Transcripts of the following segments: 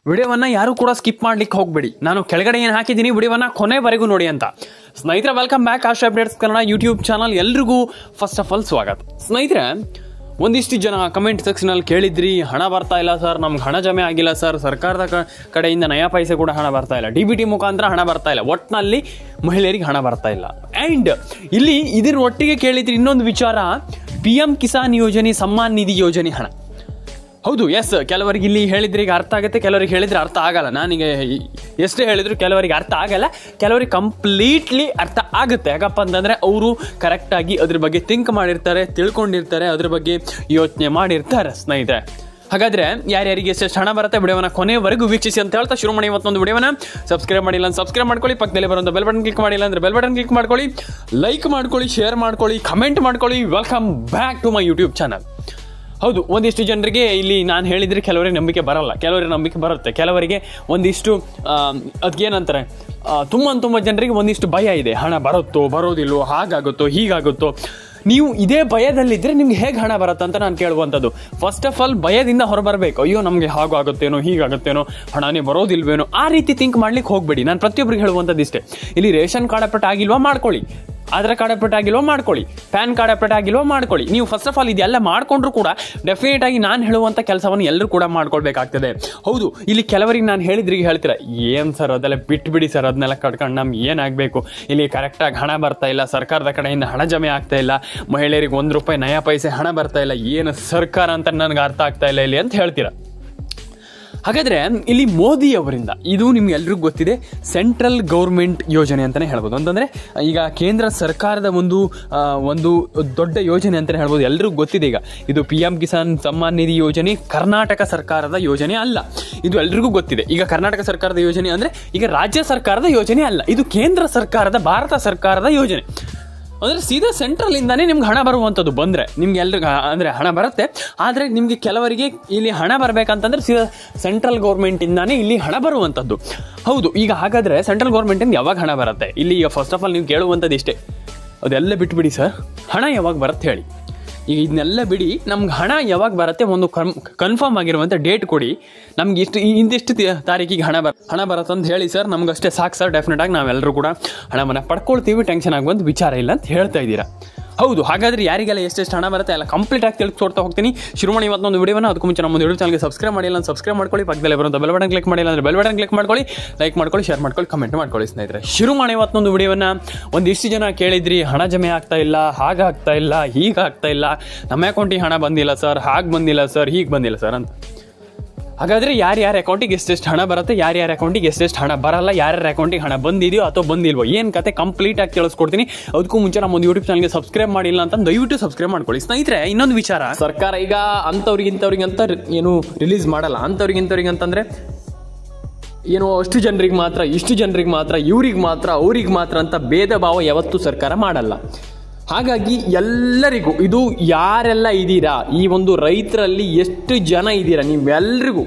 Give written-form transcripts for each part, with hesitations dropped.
ವಿಡಿಯೋವನ್ನು ಯಾರು ಕೂಡ ಸ್ಕಿಪ್ ಮಾಡ್ಲಿಕ್ಕೆ ಹೋಗಬೇಡಿ. ನಾನು ಕೆಳಗಡೆ ಏನು ಹಾಕಿದ್ದೀನಿ ವಿಡಿಯೋವನ್ನು ಕೊನೆವರೆಗೂ ನೋಡಿ ಅಂತ. ಸ್ನೇಹಿತರೆ, ವೆಲ್ಕಮ್ ಬ್ಯಾಕ್ ಆಶಾ ಅಪ್ಡೇಟ್ಸ್ ಕನ್ನಡ ಯೂಟ್ಯೂಬ್ ಚಾನಲ್. ಎಲ್ರಿಗೂ ಫಸ್ಟ್ ಆಫ್ ಆಲ್ ಸ್ವಾಗತ. ಸ್ನೇಹಿತರೆ, ಒಂದಿಷ್ಟು ಜನ ಕಮೆಂಟ್ ಸೆಕ್ಷನಲ್ಲಿ ಕೇಳಿದ್ರಿ, ಹಣ ಬರ್ತಾ ಇಲ್ಲ ಸರ್, ನಮ್ಗೆ ಹಣ ಜಮೆ ಆಗಿಲ್ಲ ಸರ್, ಸರ್ಕಾರದ ಕಡೆಯಿಂದ ನಯಾ ಪೈಸೆ ಕೂಡ ಹಣ ಬರ್ತಾ ಇಲ್ಲ, DBT ಮುಖಾಂತರ ಹಣ ಬರ್ತಾ ಇಲ್ಲ, ಒಟ್ಟಿನಲ್ಲಿ ಮಹಿಳೆಯರಿಗೆ ಹಣ ಬರ್ತಾ ಇಲ್ಲ. ಆ್ಯಂಡ್ ಇಲ್ಲಿ ಇದರ ಒಟ್ಟಿಗೆ ಕೇಳಿದ್ರಿ ಇನ್ನೊಂದು ವಿಚಾರ, PM ಕಿಸಾನ್ ಯೋಜನೆ, ಸಮ್ಮಾನ್ ನಿಧಿ ಯೋಜನೆ ಹಣ. ಹೌದು, ಎಸ್, ಕೆಲವರಿಗೆ ಇಲ್ಲಿ ಹೇಳಿದ್ರೆ ಈಗ ಅರ್ಥ ಆಗುತ್ತೆ, ಕೆಲವರಿಗೆ ಹೇಳಿದರೆ ಅರ್ಥ ಆಗಲ್ಲ. ನಾನೀಗ ಎಷ್ಟೇ ಹೇಳಿದ್ರು ಕೆಲವರಿಗೆ ಅರ್ಥ ಆಗಲ್ಲ, ಕೆಲವರಿಗೆ ಕಂಪ್ಲೀಟ್ಲಿ ಅರ್ಥ ಆಗುತ್ತೆ. ಯಾಕಪ್ಪ ಅಂತಂದರೆ ಅವರು ಕರೆಕ್ಟಾಗಿ ಅದ್ರ ಬಗ್ಗೆ ಥಿಂಕ್ ಮಾಡಿರ್ತಾರೆ, ತಿಳ್ಕೊಂಡಿರ್ತಾರೆ, ಅದ್ರ ಬಗ್ಗೆ ಯೋಚನೆ ಮಾಡಿರ್ತಾರೆ. ಸ್ನೇಹಿತರೆ, ಹಾಗಾದರೆ ಯಾರ್ಯಾರಿಗೆ ಎಷ್ಟೆಷ್ಟು ಹಣ ಬರುತ್ತೆ ವಿಡಿಯೋವನ್ನು ಕೊನೆವರೆಗೂ ವೀಕ್ಷಿಸಿ ಅಂತ ಹೇಳ್ತಾ ಶುರು ಮಾಡಿ. ಇವತ್ತೊಂದು ವಿಡಿಯೋನ ಸಬ್ಸ್ಕ್ರೈಬ್ ಮಾಡಿಲ್ಲ ಅಂತ ಸಬ್ಸ್ಕ್ರೈಬ್ ಮಾಡ್ಕೊಳ್ಳಿ, ಪಕ್ಕದಲ್ಲಿ ಬರುವಂಥ ಬೆಲ್ ಬಟನ್ ಕ್ಲಿಕ್ ಮಾಡಿಲ್ಲ ಅಂದರೆ ಬೆಲ್ ಬಟನ್ ಕ್ಲಿಕ್ ಮಾಡ್ಕೊಳ್ಳಿ, ಲೈಕ್ ಮಾಡ್ಕೊಳ್ಳಿ, ಶೇರ್ ಮಾಡ್ಕೊಳ್ಳಿ, ಕಮೆಂಟ್ ಮಾಡ್ಕೊಳ್ಳಿ. Welcome back to my YouTube channel. ಹೌದು, ಒಂದಿಷ್ಟು ಜನರಿಗೆ ಇಲ್ಲಿ ನಾನು ಹೇಳಿದರೆ ಕೆಲವರಿಗೆ ನಂಬಿಕೆ ಬರಲ್ಲ, ಕೆಲವರಿಗೆ ನಂಬಿಕೆ ಬರುತ್ತೆ, ಕೆಲವರಿಗೆ ಒಂದಿಷ್ಟು ಅದಕ್ಕೇನಂತಾರೆ, ತುಂಬ ಜನರಿಗೆ ಒಂದಿಷ್ಟು ಭಯ ಇದೆ, ಹಣ ಬರುತ್ತೋ ಬರೋದಿಲ್ವೋ, ಹಾಗಾಗುತ್ತೋ ಹೀಗಾಗುತ್ತೋ. ನೀವು ಇದೇ ಭಯದಲ್ಲಿದ್ದರೆ ನಿಮ್ಗೆ ಹೇಗೆ ಹಣ ಬರುತ್ತೆ ಅಂತ ನಾನು ಕೇಳುವಂಥದ್ದು. ಫಸ್ಟ್ ಆಫ್ ಆಲ್ ಭಯದಿಂದ ಹೊರಬರಬೇಕು. ಅಯ್ಯೋ ನಮಗೆ ಹಾಗಾಗುತ್ತೇನೋ ಹೀಗಾಗುತ್ತೇನೋ, ಹಣನೇ ಬರೋದಿಲ್ವೇನೋ, ಆ ರೀತಿ ಥಿಂಕ್ ಮಾಡ್ಲಿಕ್ಕೆ ಹೋಗಬೇಡಿ. ನಾನು ಪ್ರತಿಯೊಬ್ಬರಿಗೆ ಹೇಳುವಂಥದ್ದು ಇಷ್ಟೇ. ಇಲ್ಲಿ ರೇಷನ್ ಕಾರ್ಡ್ ಅಪ್ಡೇಟ್ ಆಗಿಲ್ವಾ ಮಾಡ್ಕೊಳ್ಳಿ, ಆಧಾರ್ ಕಾರ್ಡ್ ಅಪ್ಡೇಟ್ ಆಗಿಲ್ವೋ ಮಾಡ್ಕೊಳ್ಳಿ, ಪ್ಯಾನ್ ಕಾರ್ಡ್ ಅಪ್ಡೇಟ್ ಆಗಿಲ್ವೋ ಮಾಡ್ಕೊಳ್ಳಿ. ನೀವು ಫಸ್ಟ್ ಆಫ್ ಆಲ್ ಇದೆಲ್ಲ ಮಾಡ್ಕೊಂಡ್ರು ಕೂಡ ಡೆಫಿನೆಟ್ ಆಗಿ ನಾನು ಹೇಳುವಂಥ ಕೆಲಸವನ್ನು ಎಲ್ಲರೂ ಕೂಡ ಮಾಡ್ಕೊಳ್ಬೇಕಾಗ್ತದೆ. ಹೌದು, ಇಲ್ಲಿ ಕೆಲವರಿಗೆ ನಾನು ಹೇಳಿದ್ರಿಗೆ ಹೇಳ್ತೀರಾ, ಏನು ಸರ್ ಅದೆಲ್ಲ ಬಿಟ್ಬಿಡಿ ಸರ್, ಅದನ್ನೆಲ್ಲ ಕಟ್ಕೊಂಡು ನಮ್ಗೆ ಏನಾಗಬೇಕು, ಇಲ್ಲಿ ಕರೆಕ್ಟಾಗಿ ಹಣ ಬರ್ತಾ ಇಲ್ಲ, ಸರ್ಕಾರದ ಕಡೆಯಿಂದ ಹಣ ಜಮೆ ಆಗ್ತಾ ಇಲ್ಲ, ಮಹಿಳೆಯರಿಗೆ ₹1 ನಯಾ ಪೈಸೆ ಹಣ ಬರ್ತಾ ಇಲ್ಲ, ಏನು ಸರ್ಕಾರ ಅಂತ ನನಗೆ ಅರ್ಥ ಆಗ್ತಾ ಇಲ್ಲ ಇಲ್ಲಿ ಅಂತ ಹೇಳ್ತೀರಾ. ಹಾಗಾದರೆ ಇಲ್ಲಿ ಮೋದಿ ಅವರಿಂದ, ಇದು ನಿಮ್ಗೆ ಎಲ್ರಿಗೂ ಗೊತ್ತಿದೆ, ಸೆಂಟ್ರಲ್ ಗೌರ್ಮೆಂಟ್ ಯೋಜನೆ ಅಂತಲೇ ಹೇಳ್ಬೋದು. ಅಂತಂದರೆ ಈಗ ಕೇಂದ್ರ ಸರ್ಕಾರದ ಒಂದು ದೊಡ್ಡ ಯೋಜನೆ ಅಂತಲೇ ಹೇಳ್ಬೋದು, ಎಲ್ರಿಗೂ ಗೊತ್ತಿದೆ. ಈಗ ಇದು PM ಕಿಸಾನ್ ಸಮ್ಮಾನ್ ನಿಧಿ ಯೋಜನೆ ಕರ್ನಾಟಕ ಸರ್ಕಾರದ ಯೋಜನೆ ಅಲ್ಲ, ಇದು ಎಲ್ರಿಗೂ ಗೊತ್ತಿದೆ. ಈಗ ಕರ್ನಾಟಕ ಸರ್ಕಾರದ ಯೋಜನೆ ಅಂದರೆ ಈಗ ರಾಜ್ಯ ಸರ್ಕಾರದ ಯೋಜನೆ ಅಲ್ಲ, ಇದು ಕೇಂದ್ರ ಸರ್ಕಾರದ, ಭಾರತ ಸರ್ಕಾರದ ಯೋಜನೆ. ಅಂದರೆ ಸೀದಾ ಸೆಂಟ್ರಲಿಂದಾನೇ ನಿಮ್ಗೆ ಹಣ ಬರುವಂಥದ್ದು. ಬಂದರೆ ನಿಮ್ಗೆ ಎಲ್ರಿಗೂ ಅಂದರೆ ಹಣ ಬರುತ್ತೆ, ಆದರೆ ನಿಮಗೆ ಕೆಲವರಿಗೆ ಇಲ್ಲಿ ಹಣ ಬರಬೇಕಂತಂದ್ರೆ ಸೀದಾ ಸೆಂಟ್ರಲ್ ಗೌರ್ಮೆಂಟಿಂದಾನೇ ಇಲ್ಲಿ ಹಣ ಬರುವಂಥದ್ದು. ಹೌದು, ಈಗ ಹಾಗಾದರೆ ಸೆಂಟ್ರಲ್ ಗೌರ್ಮೆಂಟಿಂದ ಯಾವಾಗ ಹಣ ಬರುತ್ತೆ? ಇಲ್ಲಿ ಈಗ ಫಸ್ಟ್ ಆಫ್ ಆಲ್ ನೀವು ಕೇಳುವಂಥದ್ದು ಇಷ್ಟೇ, ಅದೆಲ್ಲ ಬಿಟ್ಬಿಡಿ ಸರ್, ಹಣ ಯಾವಾಗ ಬರುತ್ತೆ ಹೇಳಿ. ಈಗ ಇದನ್ನೆಲ್ಲ ಬಿಡಿ, ನಮ್ಗೆ ಹಣ ಯಾವಾಗ ಬರುತ್ತೆ ಒಂದು ಕನ್ಫರ್ಮ್ ಆಗಿರುವಂಥ ಡೇಟ್ ಕೊಡಿ, ನಮ್ಗೆ ಇಂತಿಷ್ಟು ತಾರೀಕಿಗೆ ಹಣ ಬರುತ್ತೆ ಅಂತ ಹೇಳಿ ಸರ್, ನಮ್ಗೆ ಅಷ್ಟೇ ಸಾಕು ಸರ್, ಡೆಫಿನೆಟಾಗಿ ನಾವೆಲ್ಲರೂ ಕೂಡ ಹಣವನ್ನು ಪಡ್ಕೊಳ್ತೀವಿ, ಟೆನ್ಷನ್ ಆಗುವಂಥ ವಿಚಾರ ಇಲ್ಲ ಅಂತ ಹೇಳ್ತಾ ಇದ್ದೀರಾ. ಹೌದು, ಹಾಗಾದರೆ ಯಾರಿಗೆಲ್ಲ ಎಷ್ಟೆಷ್ಟು ಹಣ ಬರುತ್ತೆ ಎಲ್ಲ ಕಂಪ್ಲೀಟಾಗಿ ತಿಳಿಸ್ಕೊಡ್ತಾ ಹೋಗ್ತೀನಿ. ಶುರು ಮಾಡಿ ಇವತ್ತೊಂದು ವಿಡಿಯೋನ. ಅದಕ್ಕೂ ಮುಂಚೆ ನಮ್ಮ ಯೂಟ್ಯೂಬ್ ಚಾನಲ್ಗೆ ಸಬ್ಸ್ಕ್ರೈಬ್ ಮಾಡಿಲ್ಲ ಅಂತ ಸಬ್ಸ್ಕ್ರೈಬ್ ಮಾಡ್ಕೊಳ್ಳಿ, ಪಕ್ಕದಲ್ಲೇ ಬರುವಂಥ ಬೆಲ್ ಬಟನ್ ಕ್ಲಿಕ್ ಮಾಡಿಲ್ಲ ಅಂದರೆ ಬೆಲ್ ಬಟನ್ ಕ್ಲಿಕ್ ಮಾಡ್ಕೊಳ್ಳಿ, ಲೈಕ್ ಮಾಡ್ಕೊಳ್ಳಿ, ಶೇರ್ ಮಾಡ್ಕೊಳ್ಳಿ, ಕಮೆಂಟ್ ಮಾಡ್ಕೊಳ್ಳಿ. ಸ್ನೇಹಿತರೆ, ಶುರು ಮಾಡಿ ಇವತ್ತೊಂದು ವಿಡಿಯೋನ. ಒಂದಿಷ್ಟು ಜನ ಕೇಳಿದ್ರಿ, ಹಣ ಜಮೆ ಆಗ್ತಾ ಇಲ್ಲ, ಹಾಗಾಗ್ತಾ ಇಲ್ಲ, ಹೀಗಾಗ್ತಾ ಇಲ್ಲ, ನಮ್ಮ ಅಕೌಂಟಿಗೆ ಹಣ ಬಂದಿಲ್ಲ ಸರ್, ಹಾಗೆ ಬಂದಿಲ್ಲ ಸರ್, ಹೀಗೆ ಬಂದಿಲ್ಲ ಸರ್ ಅಂತ. ಹಾಗಾದರೆ ಯಾರ್ಯಾರ ಅಕೌಂಟಿಗೆ ಎಷ್ಟೆಷ್ಟು ಹಣ ಬರುತ್ತೆ, ಯಾರ್ಯಾರ ಅಕೌಂಟಿಗೆ ಎಷ್ಟೆಷ್ಟು ಹಣ ಬರಲ್ಲ, ಯಾರ್ಯಾರ ಅಕೌಂಟಿಗೆ ಹಣ ಬಂದಿದೆಯೋ ಅಥವಾ ಬಂದಿಲ್ವೋ, ಏನು ಕತೆ ಕಂಪ್ಲೀಟಾಗಿ ತಿಳಿಸ್ಕೊಡ್ತೀನಿ. ಅದಕ್ಕೂ ಮುಂಚೆ ನಮ್ಮ ಒಂದು ಯೂಟ್ಯೂಬ್ ಚಾನಲ್ಗೆ ಸಬ್ಸ್ಕ್ರೈಬ್ ಮಾಡಿಲ್ಲ ಅಂತ ದಯವಿಟ್ಟು ಸಬ್ಸ್ಕ್ರೈಬ್ ಮಾಡ್ಕೊಳ್ಳಿ. ಸ್ನೇಹಿತರೆ, ಇನ್ನೊಂದು ವಿಚಾರ, ಸರ್ಕಾರ ಈಗ ಅಂಥವ್ರಿಗೆ ಅಂತ ಏನು ರಿಲೀಸ್ ಮಾಡಲ್ಲ. ಅಂಥವ್ರಿಗೆ ಅಂತಂದರೆ ಏನು ಅಷ್ಟು ಜನರಿಗೆ ಮಾತ್ರ, ಇಷ್ಟು ಜನರಿಗೆ ಮಾತ್ರ, ಇವ್ರಿಗೆ ಮಾತ್ರ, ಅವ್ರಿಗೆ ಮಾತ್ರ ಅಂತ ಭೇದ ಭಾವ ಯಾವತ್ತೂ ಸರ್ಕಾರ ಮಾಡಲ್ಲ. ಹಾಗಾಗಿ ಎಲ್ಲರಿಗೂ, ಇದು ಯಾರೆಲ್ಲ ಇದ್ದೀರಾ, ಈ ಒಂದು ರೈತರಲ್ಲಿ ಎಷ್ಟು ಜನ ಇದ್ದೀರಾ,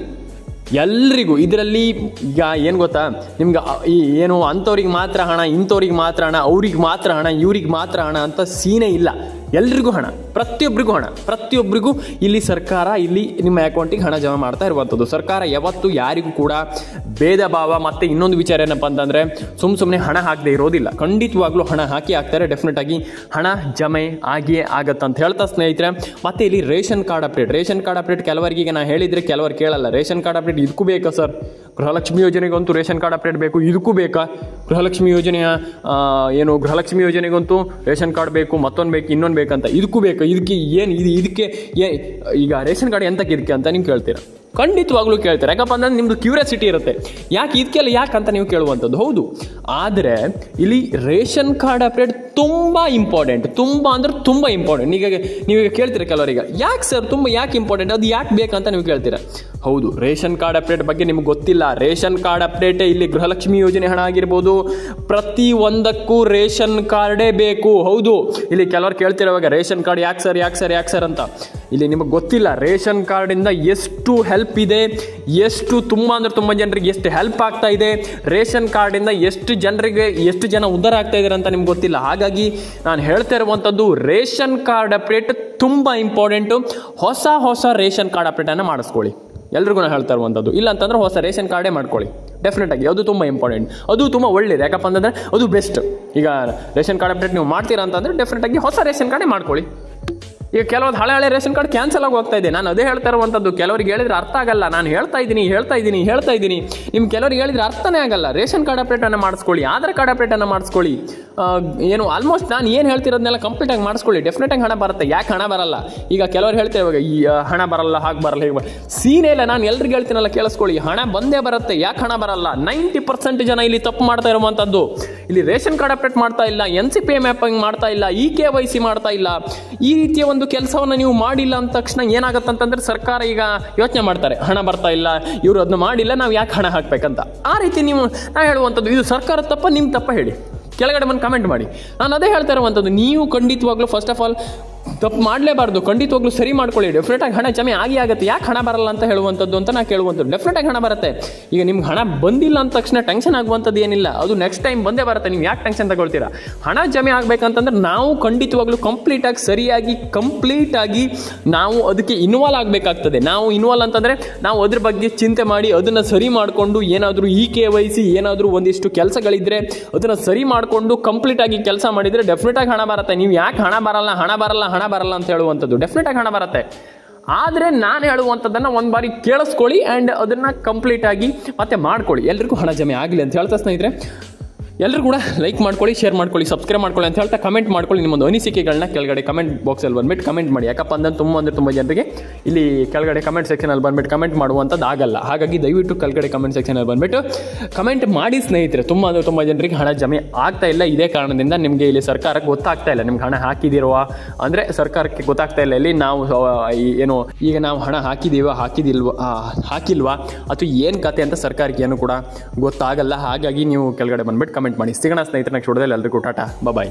ಎಲ್ರಿಗೂ ಇದರಲ್ಲಿ ಈಗ ಏನು ಗೊತ್ತಾ, ನಿಮ್ಗೆ ಈ ಏನು ಅಂಥವ್ರಿಗೆ ಮಾತ್ರ ಹಣ, ಇಂಥವ್ರಿಗೆ ಮಾತ್ರ ಹಣ, ಅವ್ರಿಗೆ ಮಾತ್ರ ಹಣ, ಇವ್ರಿಗೆ ಮಾತ್ರ ಹಣ ಅಂತ ಸೀನೇ ಇಲ್ಲ. ಎಲ್ರಿಗೂ ಹಣ, ಪ್ರತಿಯೊಬ್ಬರಿಗೂ ಇಲ್ಲಿ ಸರ್ಕಾರ ಇಲ್ಲಿ ನಿಮ್ಮ ಅಕೌಂಟಿಗೆ ಹಣ ಜಮಾ ಮಾಡ್ತಾ ಇರುವಂಥದ್ದು. ಸರ್ಕಾರ ಯಾವತ್ತೂ ಯಾರಿಗೂ ಕೂಡ ಭೇದ ಭಾವ. ಮತ್ತು ಇನ್ನೊಂದು ವಿಚಾರ ಏನಪ್ಪ ಅಂತಂದರೆ, ಸುಮ್ಮನೆ ಹಣ ಹಾಕದೇ ಇರೋದಿಲ್ಲ, ಖಂಡಿತವಾಗ್ಲೂ ಹಣ ಹಾಕಿ ಹಾಕ್ತಾರೆ, ಡೆಫಿನೆಟಾಗಿ ಹಣ ಜಮೆ ಆಗಿಯೇ ಆಗತ್ತಂತ ಹೇಳ್ತಾ ಸ್ನೇಹಿತರೆ. ಮತ್ತು ಇಲ್ಲಿ ರೇಷನ್ ಕಾರ್ಡ್ ಅಪ್ಡೇಟ್ ಕೆಲವರಿಗೆ ನಾನು ಹೇಳಿದರೆ ಕೆಲವರು ಕೇಳಲ್ಲ. ರೇಷನ್ ಕಾರ್ಡ್ ಅಪ್ಡೇಟ್ ಇದಕ್ಕೂ ಬೇಕಾ ಸರ್? ಗೃಹಲಕ್ಷ್ಮಿ ಯೋಜನೆಗಂತೂ ರೇಷನ್ ಕಾರ್ಡ್ ಅಪ್ಡೇಟ್ ಬೇಕು, ಇದಕ್ಕೂ ಬೇಕಾ? ಗೃಹಲಕ್ಷ್ಮಿ ಯೋಜನೆಗಂತೂ ರೇಷನ್ ಕಾರ್ಡ್ ಬೇಕು, ಮತ್ತೊಂದು ಬೇಕು, ಇನ್ನೊಂದು ಬೇಕಂತ, ಇದಕ್ಕೂ ಬೇಕು. ಇದಕ್ಕೆ ಈಗ ರೇಷನ್ ಕಾರ್ಡ್ ಎಂತಕ್ಕೆ ಇದಕ್ಕೆ ಅಂತ ನೀವು ಕೇಳ್ತೀರಾ? ಖಂಡಿತವಾಗ್ಲೂ ಕೇಳ್ತಾರೆ. ಯಾಕಪ್ಪ ಅಂದರೆ ನಿಮ್ಮದು ಕ್ಯೂರಿಯಾಸಿಟಿ ಇರುತ್ತೆ, ಯಾಕಂತ ನೀವು ಕೇಳುವಂಥದ್ದು. ಹೌದು, ಆದರೆ ಇಲ್ಲಿ ರೇಷನ್ ಕಾರ್ಡ್ ಅಪ್ಡೇಟ್ ತುಂಬ ಇಂಪಾರ್ಟೆಂಟ್, ತುಂಬ ಇಂಪಾರ್ಟೆಂಟ್. ನೀವೀಗ ಕೇಳ್ತೀರಾ ಕೆಲವರಿಗೆ, ಯಾಕೆ ಸರ್ ಯಾಕೆ ಇಂಪಾರ್ಟೆಂಟ್, ಅದು ಯಾಕೆ ಬೇಕಂತ ನೀವು ಕೇಳ್ತೀರಾ. ಹೌದು, ರೇಷನ್ ಕಾರ್ಡ್ ಅಪ್ಡೇಟ್ ಬಗ್ಗೆ ನಿಮ್ಗೆ ಗೊತ್ತಿಲ್ಲ. ರೇಷನ್ ಕಾರ್ಡ್ ಅಪ್ಡೇಟೇ ಇಲ್ಲಿ ಗೃಹಲಕ್ಷ್ಮಿ ಯೋಜನೆ ಹಣ ಆಗಿರ್ಬೋದು, ಪ್ರತಿ ಒಂದಕ್ಕೂ ರೇಷನ್ ಕಾರ್ಡೇ ಬೇಕು. ಹೌದು, ಇಲ್ಲಿ ಕೆಲವರು ಕೇಳ್ತಿರೋವಾಗ ರೇಷನ್ ಕಾರ್ಡ್ ಯಾಕೆ ಸರ್ ಅಂತ. ಇಲ್ಲಿ ನಿಮಗೆ ಗೊತ್ತಿಲ್ಲ, ರೇಷನ್ ಕಾರ್ಡಿಂದ ಎಷ್ಟು ಹೆಲ್ಪ್ ಇದೆ, ತುಂಬ ಜನರಿಗೆ ಎಷ್ಟು ಹೆಲ್ಪ್ ಆಗ್ತಾ ಇದೆ, ರೇಷನ್ ಕಾರ್ಡಿಂದ ಎಷ್ಟು ಜನ ಉದ್ಧಾರ ಆಗ್ತಾ ಇದ್ದಾರೆ ಅಂತ ನಿಮ್ಗೆ ಗೊತ್ತಿಲ್ಲ. ಹಾಗಾಗಿ ನಾನು ಹೇಳ್ತಾ ಇರುವಂಥದ್ದು, ರೇಷನ್ ಕಾರ್ಡ್ ಅಪ್ಡೇಟ್ ತುಂಬ ಇಂಪಾರ್ಟೆಂಟು. ಹೊಸ ರೇಷನ್ ಕಾರ್ಡ್ ಅಪ್ಡೇಟನ್ನು ಮಾಡಿಸ್ಕೊಳ್ಳಿ. ಎಲ್ರಿಗೂ ನಾನು ಹೇಳ್ತಾ ಇರುವಂಥದ್ದು. ಇಲ್ಲ ಅಂತಂದರೆ ಹೊಸ ರೇಷನ್ ಕಾರ್ಡೇ ಮಾಡ್ಕೊಳ್ಳಿ ಡೆಫಿನೆಟಾಗಿ, ಅದು ತುಂಬ ಇಂಪಾರ್ಟೆಂಟ್, ಅದು ತುಂಬ ಒಳ್ಳೇದು. ಯಾಕಪ್ಪ ಅಂತಂದರೆ ಅದು ಬೆಸ್ಟ್. ಈಗ ರೇಷನ್ ಕಾರ್ಡ್ ಅಪ್ಡೇಟ್ ನೀವು ಮಾಡ್ತೀರಾ ಅಂತಂದರೆ ಡೆಫಿನೆಟಾಗಿ ಹೊಸ ರೇಷನ್ ಕಾರ್ಡೇ ಮಾಡ್ಕೊಳ್ಳಿ. ಈಗ ಕೆಲವೊಂದು ಹಳೆ ರೇಷನ್ ಕಾರ್ಡ್ ಕ್ಯಾನ್ಸಲ್ ಆಗಿ ಹೋಗ್ತಾ ಇದೆ. ನಾನು ಅದೇ ಹೇಳ್ತಾ ಇರುವಂಥದ್ದು, ಕೆಲವರಿಗೆ ಹೇಳಿದ್ರೆ ಅರ್ಥ ಆಗಲ್ಲ. ನಾನು ಹೇಳ್ತಾ ಇದ್ದೀನಿ ನಿಮ್ಗೆ ಕೆಲವರಿಗೆ ಹೇಳಿದ್ರೆ ಅರ್ಥನೇ ಆಗಲ್ಲ. ರೇಷನ್ ಕಾರ್ಡ್ ಅಪ್ಡೇಟನ್ನು ಮಾಡಿಸ್ಕೊಳ್ಳಿ, ಆಧಾರ್ ಕಾರ್ಡ್ ಅಪ್ಡೇಟನ್ನು ಮಾಡಿಸ್ಕೊಳ್ಳಿ. ಏನು ಆಲ್ಮೋಸ್ಟ್ ನಾನು ಏನು ಹೇಳ್ತಿರೋದನ್ನೆಲ್ಲ ಕಂಪ್ಲೀಟಾಗಿ ಮಾಡಿಸ್ಕೊಳ್ಳಿ, ಡೆಫಿನೆಟಾಗಿ ಹಣ ಬರುತ್ತೆ. ಯಾಕೆ ಹಣ ಬರಲ್ಲ? ಈಗ ಕೆಲವರು ಹೇಳ್ತಾರೆ ಇವಾಗ ಈ ಹಣ ಬರಲ್ಲ, ಹಾಗೆ ಬರಲ್ಲ, ಹೀಗೆ ಬರಲ್ಲ. ಸೀನೇ ಇಲ್ಲ. ನಾನು ಎಲ್ರಿಗೆ ಹೇಳ್ತೀನಲ್ಲ ಕೇಳಿಸ್ಕೊಳ್ಳಿ, ಹಣ ಬಂದೇ ಬರುತ್ತೆ. ಯಾಕೆ ಹಣ ಬರಲ್ಲ? 90% ಜನ ಇಲ್ಲಿ ತಪ್ಪು ಮಾಡ್ತಾ ಇರುವಂಥದ್ದು. ಇಲ್ಲಿ ರೇಷನ್ ಕಾರ್ಡ್ ಅಪ್ಡೇಟ್ ಮಾಡ್ತಾ ಇಲ್ಲ, NCPA ಮ್ಯಾಪಿಂಗ್ ಮಾಡ್ತಾ ಇಲ್ಲ, EKYC ಮಾಡ್ತಾ ಇಲ್ಲ. ಈ ರೀತಿಯ ಒಂದು ಕೆಲಸವನ್ನು ನೀವು ಮಾಡಿಲ್ಲ ಅಂದ ತಕ್ಷಣ ಏನಾಗುತ್ತೆ ಅಂತಂದ್ರೆ ಸರ್ಕಾರ ಈಗ ಯೋಚನೆ ಮಾಡ್ತಾರೆ, ಹಣ ಬರ್ತಾ ಇಲ್ಲ, ಇವರು ಅದನ್ನ ಮಾಡಿಲ್ಲ, ನಾವು ಯಾಕೆ ಹಣ ಹಾಕ್ಬೇಕಂತ. ಆ ರೀತಿ ನೀವು ನಾನು ಹೇಳುವಂಥದ್ದು, ಇದು ಸರ್ಕಾರ ತಪ್ಪ ನಿಮ್ಮ ತಪ್ಪ ಹೇಳಿ, ಕೆಳಗಡೆ ಬಂದು ಕಮೆಂಟ್ ಮಾಡಿ. ನಾನು ಅದೇ ಹೇಳ್ತಾ ಇರುವಂಥದ್ದು, ನೀವು ಖಂಡಿತವಾಗ್ಲೂ ಫಸ್ಟ್ ಆಫ್ ಆಲ್ ತಪ್ಪು ಮಾಡಲೇಬಾರ್ದು. ಖಂಡಿತವಾಗ್ಲೂ ಸರಿ ಮಾಡ್ಕೊಳ್ಳಿ. ಡೆಫಿನೆಟಾಗಿ ಹಣ ಜಮೆ ಆಗುತ್ತೆ. ಯಾಕೆ ಹಣ ಬರಲ್ಲ ಅಂತ ಹೇಳುವಂಥದ್ದು ಅಂತ ನಾನು ಕೇಳುವಂಥದ್ದು. ಡೆಫಿನೆಟಾಗಿ ಹಣ ಬರುತ್ತೆ. ಈಗ ನಿಮ್ಗೆ ಹಣ ಬಂದಿಲ್ಲ ಅಂದ ತಕ್ಷಣ ಟೆನ್ಷನ್ ಆಗುವಂಥದ್ದು ಏನಿಲ್ಲ, ಅದು ನೆಕ್ಸ್ಟ್ ಟೈಮ್ ಬಂದೇ ಬರುತ್ತೆ. ನೀವು ಯಾಕೆ ಟೆನ್ಷನ್ ತಗೊಳ್ತೀರಾ? ಹಣ ಜಮೆ ಆಗಬೇಕಂತಂದ್ರೆ ನಾವು ಖಂಡಿತವಾಗ್ಲೂ ಕಂಪ್ಲೀಟಾಗಿ ಸರಿಯಾಗಿ ಕಂಪ್ಲೀಟಾಗಿ ನಾವು ಅದಕ್ಕೆ ಇನ್ವಾಲ್ವ್ ಆಗಬೇಕಾಗ್ತದೆ. ನಾವು ಇನ್ವಾಲ್ವ್ ಅಂತಂದರೆ ನಾವು ಅದ್ರ ಬಗ್ಗೆ ಚಿಂತೆ ಮಾಡಿ ಅದನ್ನು ಸರಿ ಮಾಡಿಕೊಂಡು, ಏನಾದರೂ EKYC ಏನಾದರೂ ಒಂದಿಷ್ಟು ಕೆಲಸಗಳಿದ್ದರೆ ಅದನ್ನು ಸರಿ ಮಾಡಿಕೊಂಡು ಕಂಪ್ಲೀಟಾಗಿ ಕೆಲಸ ಮಾಡಿದರೆ ಡೆಫಿನೆಟಾಗಿ ಹಣ ಬರುತ್ತೆ. ನೀವು ಯಾಕೆ ಹಣ ಬರಲ್ಲ ಅಂತ ಹೇಳುವಂಥದ್ದು, ಡೆಫಿನೆಟಾಗಿ ಹಣ ಬರುತ್ತೆ. ಆದರೆ ನಾನು ಹೇಳುವಂಥದ್ದನ್ನು ಒಂದು ಬಾರಿ ಕೇಳಿಸ್ಕೊಳ್ಳಿ ಆ್ಯಂಡ್ ಅದನ್ನು ಕಂಪ್ಲೀಟಾಗಿ ಮತ್ತೆ ಮಾಡ್ಕೊಳ್ಳಿ. ಎಲ್ರಿಗೂ ಹಣ ಜಮೆ ಆಗಲಿ ಅಂತ ಹೇಳ್ತಾ ಸ್ನೇಹಿತರೆ, ಎಲ್ಲರೂ ಕೂಡ ಲೈಕ್ ಮಾಡ್ಕೊಳ್ಳಿ, ಶೇರ್ ಮಾಡ್ಕೊಳ್ಳಿ, ಸಬ್ಸ್ಕ್ರೈಬ್ ಮಾಡ್ಕೊಳ್ಳಿ ಅಂತ ಹೇಳ್ತಾ ಕಮೆಂಟ್ ಮಾಡ್ಕೊಳ್ಳಿ. ನಿಮ್ಮೊಂದು ಅನಿಸಿಕೆಗಳನ್ನ ಕೆಳಗಡೆ ಕಮೆಂಟ್ ಬಾಕ್ಸಲ್ಲಿ ಬಂದುಬಿಟ್ಟು ಕಮೆಂಟ್ ಮಾಡಿ. ಯಾಕಪ್ಪ ಅಂದರೆ ತುಂಬ ಜನರಿಗೆ ಇಲ್ಲಿ ಕೆಳಗಡೆ ಕಮೆಂಟ್ ಸೆಕ್ಷನಲ್ಲಿ ಬಂದುಬಿಟ್ಟು ಕಮೆಂಟ್ ಮಾಡುವಂಥದ್ದು ಆಗಲ್ಲ. ಹಾಗಾಗಿ ದಯವಿಟ್ಟು ಕೆಳಗಡೆ ಕಮೆಂಟ್ ಸೆಕ್ಷನಲ್ಲಿ ಬಂದುಬಿಟ್ಟು ಕಮೆಂಟ್ ಮಾಡಿ ಸ್ನೇಹಿತರೆ. ತುಂಬ ಜನರಿಗೆ ಹಣ ಜಮೆ ಆಗ್ತಾ ಇಲ್ಲ. ಇದೇ ಕಾರಣದಿಂದ ನಿಮಗೆ ಇಲ್ಲಿ ಸರ್ಕಾರಕ್ಕೆ ಗೊತ್ತಾಗ್ತಾ ಇಲ್ಲ, ನಿಮ್ಗೆ ಹಣ ಹಾಕಿದಿರುವ ಅಂದರೆ ಸರ್ಕಾರಕ್ಕೆ ಗೊತ್ತಾಗ್ತಾ ಇಲ್ಲ. ಇಲ್ಲಿ ನಾವು ಏನು ಈಗ ನಾವು ಹಣ ಹಾಕಿಲ್ವಾ ಅಥವಾ ಏನು ಕತೆ ಅಂತ ಸರ್ಕಾರಕ್ಕೆ ಏನು ಕೂಡ ಗೊತ್ತಾಗಲ್ಲ. ಹಾಗಾಗಿ ನೀವು ಕೆಳಗಡೆ ಬಂದುಬಿಟ್ಟು ಕಮೆಂಟ್ ಮಾಡಿ. ಸಿಗೋಣ ಸ್ನೇಹಿತರೆ ನೆಕ್ಸ್ಟ್ ವಿಡಿಯೋದಲ್ಲಿ. ಎಲ್ಲರಿಗೂ ಟಾಟಾ, ಬಾಯ್.